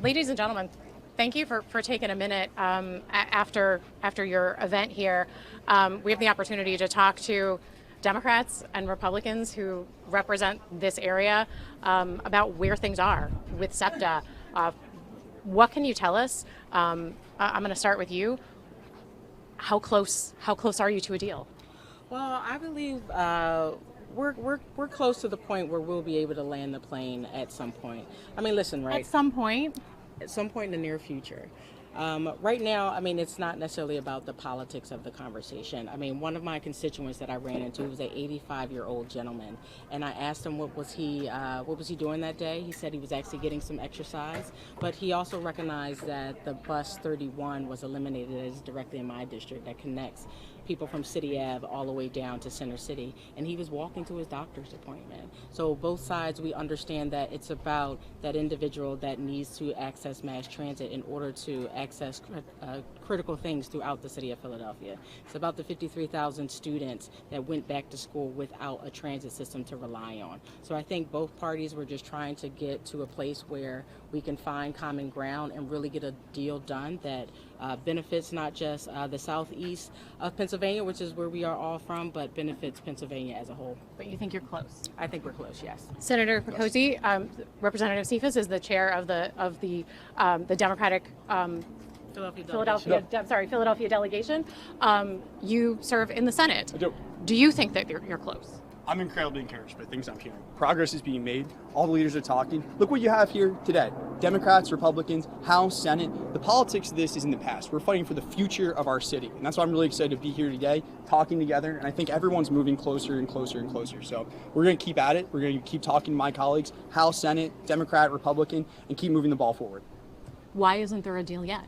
Ladies and gentlemen, thank you for taking a minute after your event here. We have the opportunity to talk to Democrats and Republicans who represent this area about where things are with SEPTA. What can you tell us? I'm going to start with you. How close are you to a deal? Well, I believe we're close to the point where we'll be able to land the plane at some point. I mean, listen, right? At some point. At some point in the near future. Right now, I mean, it's not necessarily about the politics of the conversation. I mean, one of my constituents that I ran into was an 85-year-old gentleman, and I asked him what was he doing that day. He said he was actually getting some exercise, but he also recognized that the bus 31 was eliminated, as directly in my district, that connects people from City Ave all the way down to Center City, and he was walking to his doctor's appointment. So both sides, we understand that it's about that individual that needs to access mass transit in order to access critical things throughout the city of Philadelphia. It's about the 53,000 students that went back to school without a transit system to rely on. So I think both parties were just trying to get to a place where we can find common ground and really get a deal done that benefits not just the southeast of Pennsylvania, which is where we are all from, but benefits Pennsylvania as a whole. But you think you're close? I think we're close, yes. Senator Picozzi, Representative Cephas is the chair of the Democratic Philadelphia delegation. You serve in the Senate. I do. Do you think that you're close? I'm incredibly encouraged by things I'm hearing. Progress is being made. All the leaders are talking. Look what you have here today. Democrats, Republicans, House, Senate. The politics of this is in the past. We're fighting for the future of our city. And that's why I'm really excited to be here today, talking together. And I think everyone's moving closer and closer and closer. So we're going to keep at it. We're going to keep talking to my colleagues, House, Senate, Democrat, Republican, and keep moving the ball forward. Why isn't there a deal yet?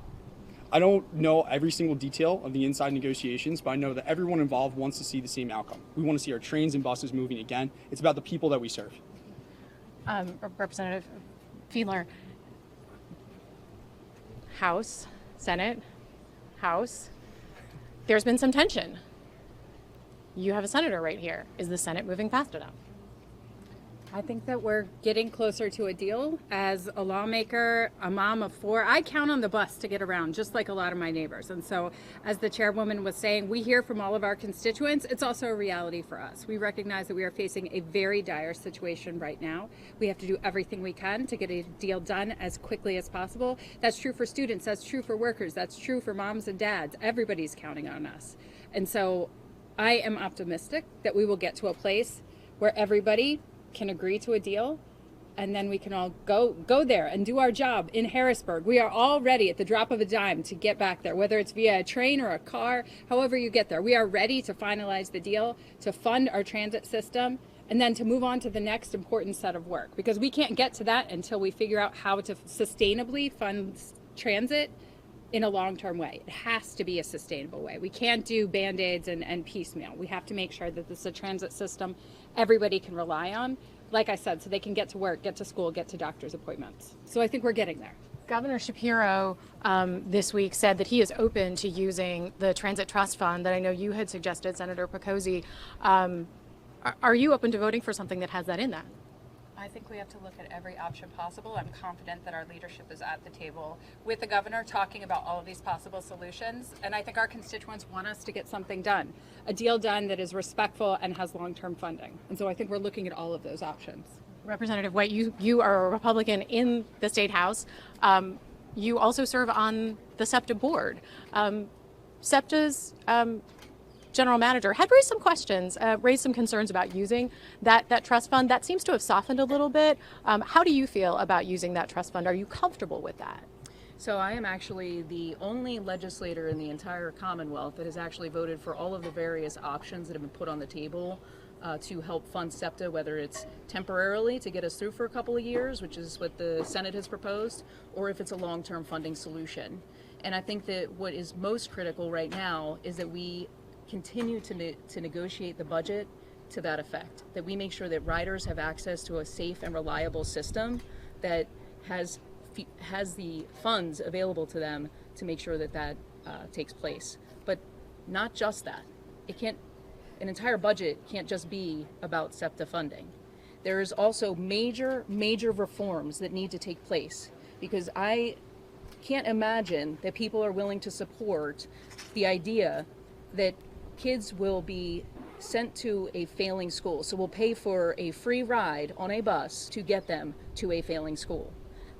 I don't know every single detail of the inside negotiations, but I know that everyone involved wants to see the same outcome. We want to see our trains and buses moving again. It's about the people that we serve. Representative Fiedler, House, Senate, House. There's been some tension. You have a senator right here. Is the Senate moving fast enough? I think that we're getting closer to a deal. As a lawmaker, a mom of four, I count on the bus to get around, just like a lot of my neighbors. And so, as the chairwoman was saying, we hear from all of our constituents. It's also a reality for us. We recognize that we are facing a very dire situation right now. We have to do everything we can to get a deal done as quickly as possible. That's true for students. That's true for workers. That's true for moms and dads. Everybody's counting on us. And so, I am optimistic that we will get to a place where everybody can agree to a deal, and then we can all go there and do our job in Harrisburg. We are all ready at the drop of a dime to get back there, whether it's via a train or a car, however you get there. We are ready to finalize the deal, to fund our transit system, and then to move on to the next important set of work, because we can't get to that until we figure out how to sustainably fund transit in a long-term way. It has to be a sustainable way. We can't do Band-Aids and piecemeal. We have to make sure that this is a transit system everybody can rely on, like I said, so they can get to work, get to school, get to doctor's appointments. So I think we're getting there. Governor Shapiro this week said that he is open to using the Transit Trust Fund that I know you had suggested, Senator Picozzi. Are you open to voting for something that has that in that? I think we have to look at every option possible. I'm confident that our leadership is at the table with the governor talking about all of these possible solutions. And I think our constituents want us to get something done, a deal done that is respectful and has long-term funding. And so I think we're looking at all of those options. Representative White, you are a Republican in the State House. You also serve on the SEPTA board. SEPTA's general manager had raised some questions, raised some concerns about using that trust fund. That seems to have softened a little bit. How do you feel about using that trust fund? Are you comfortable with that? So I am actually the only legislator in the entire Commonwealth that has actually voted for all of the various options that have been put on the table to help fund SEPTA, whether it's temporarily to get us through for a couple of years, which is what the Senate has proposed, or if it's a long-term funding solution. And I think that what is most critical right now is that we continue to negotiate the budget to that effect, that we make sure that riders have access to a safe and reliable system that has the funds available to them to make sure that takes place. But not just that. An entire budget can't just be about SEPTA funding. There is also major reforms that need to take place because I can't imagine that people are willing to support the idea that kids will be sent to a failing school. So we'll pay for a free ride on a bus to get them to a failing school.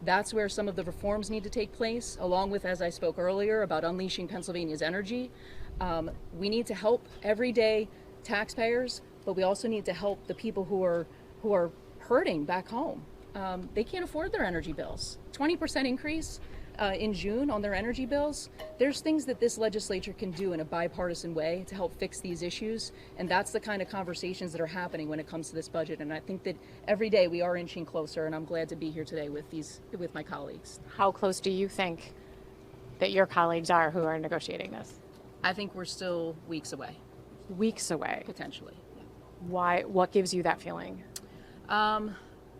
That's where some of the reforms need to take place, along with, as I spoke earlier, about unleashing Pennsylvania's energy. We need to help everyday taxpayers, but we also need to help the people who are hurting back home. They can't afford their energy bills. 20% increase in June on their energy bills. There's things that this legislature can do in a bipartisan way to help fix these issues, and that's the kind of conversations that are happening when it comes to this budget. And I think that every day we are inching closer, and I'm glad to be here today with my colleagues. How close do you think that your colleagues are who are negotiating this? I think we're still weeks away, Weeks away. potentially. Why? What gives you that feeling?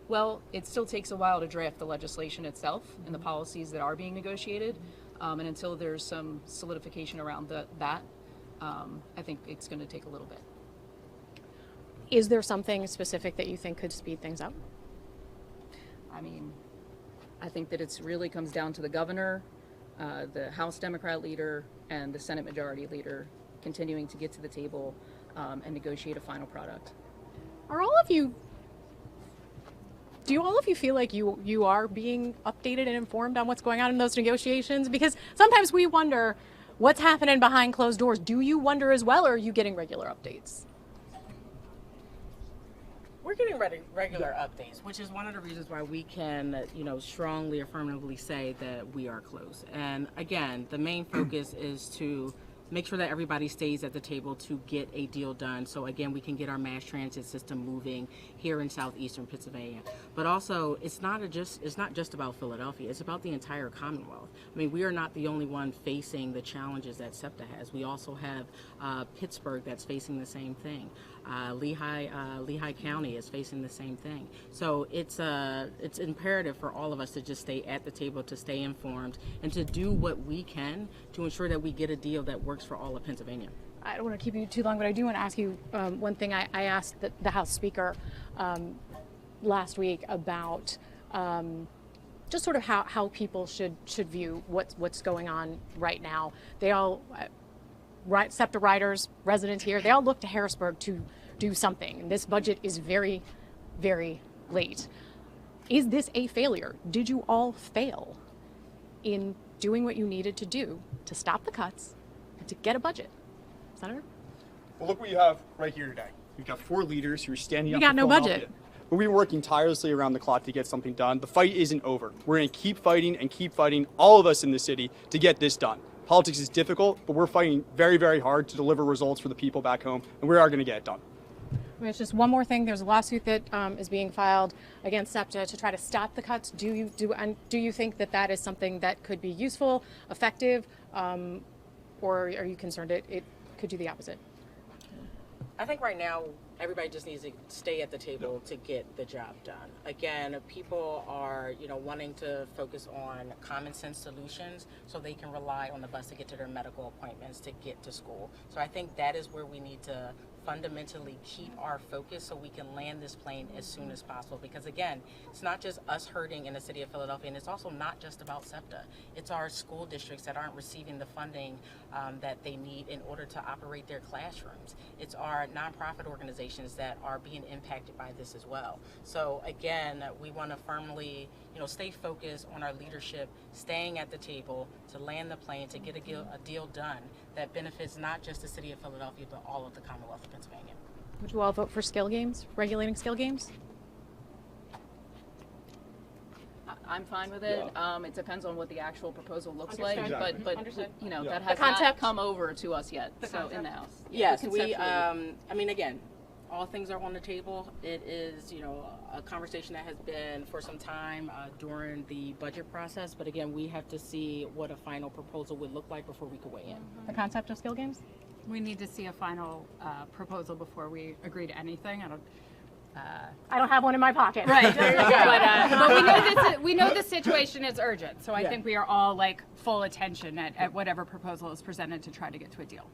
Well, it still takes a while to draft the legislation itself and the policies that are being negotiated. And until there's some solidification around that, I think it's going to take a little bit. Is there something specific that you think could speed things up? I mean, I think that it's really comes down to the governor, the House Democrat leader, and the Senate Majority Leader continuing to get to the table and negotiate a final product. Do all of you feel like you are being updated and informed on what's going on in those negotiations? Because sometimes we wonder what's happening behind closed doors. Do you wonder as well, or are you getting regular updates? We're getting regular updates, which is one of the reasons why we can, strongly, affirmatively say that we are close. And again, the main focus is to make sure that everybody stays at the table to get a deal done. So again, we can get our mass transit system moving here in southeastern Pennsylvania. But also, it's not just about Philadelphia. It's about the entire Commonwealth. I mean, we are not the only one facing the challenges that SEPTA has. We also have Pittsburgh that's facing the same thing. Lehigh County is facing the same thing. So it's imperative for all of us to just stay at the table, to stay informed, and to do what we can to ensure that we get a deal that works for all of Pennsylvania. I don't want to keep you too long, but I do want to ask you one thing. I asked the House Speaker last week about just sort of how people should view what's going on right now. They all, SEPTA riders, residents here, they all look to Harrisburg to do something. And this budget is very, very late. Is this a failure? Did you all fail in doing what you needed to do to stop the cuts and to get a budget? Senator? Well, look what you have right here today. You've got 4 leaders who are standing up. You got for no Philadelphia. budget. But we've been working tirelessly around the clock to get something done. The fight isn't over. We're going to keep fighting and keep fighting, all of us in the city, to get this done. Politics is difficult, but we're fighting very, very hard to deliver results for the people back home, and we are going to get it done. There's just one more thing. There's a lawsuit that is being filed against SEPTA to try to stop the cuts. Do you think that is something that could be useful, effective, or are you concerned it could do the opposite? I think right now everybody just needs to stay at the table to get the job done. Again, people are, wanting to focus on common sense solutions so they can rely on the bus to get to their medical appointments, to get to school. So I think that is where we need to fundamentally keep our focus so we can land this plane as soon as possible. Because again, it's not just us hurting in the city of Philadelphia, and it's also not just about SEPTA. It's our school districts that aren't receiving the funding that they need in order to operate their classrooms. It's our nonprofit organizations that are being impacted by this as well. So again, we want to firmly, stay focused on our leadership, staying at the table to land the plane, to get a deal done that benefits not just the city of Philadelphia, but all of the Commonwealth of Pennsylvania. Would you all vote for skill games, regulating skill games? I'm fine with it. It depends on what the actual proposal looks Understood. like, but Understood. that has not come over to us yet. In the House. Yes, Conceptually. again, all things are on the table. It is, a conversation that has been for some time during the budget process. But again, we have to see what a final proposal would look like before we could weigh in. The concept of skill games? We need to see a final proposal before we agree to anything. I don't have one in my pocket. Right. But we know the situation is urgent, so I think we are all full attention at whatever proposal is presented to try to get to a deal.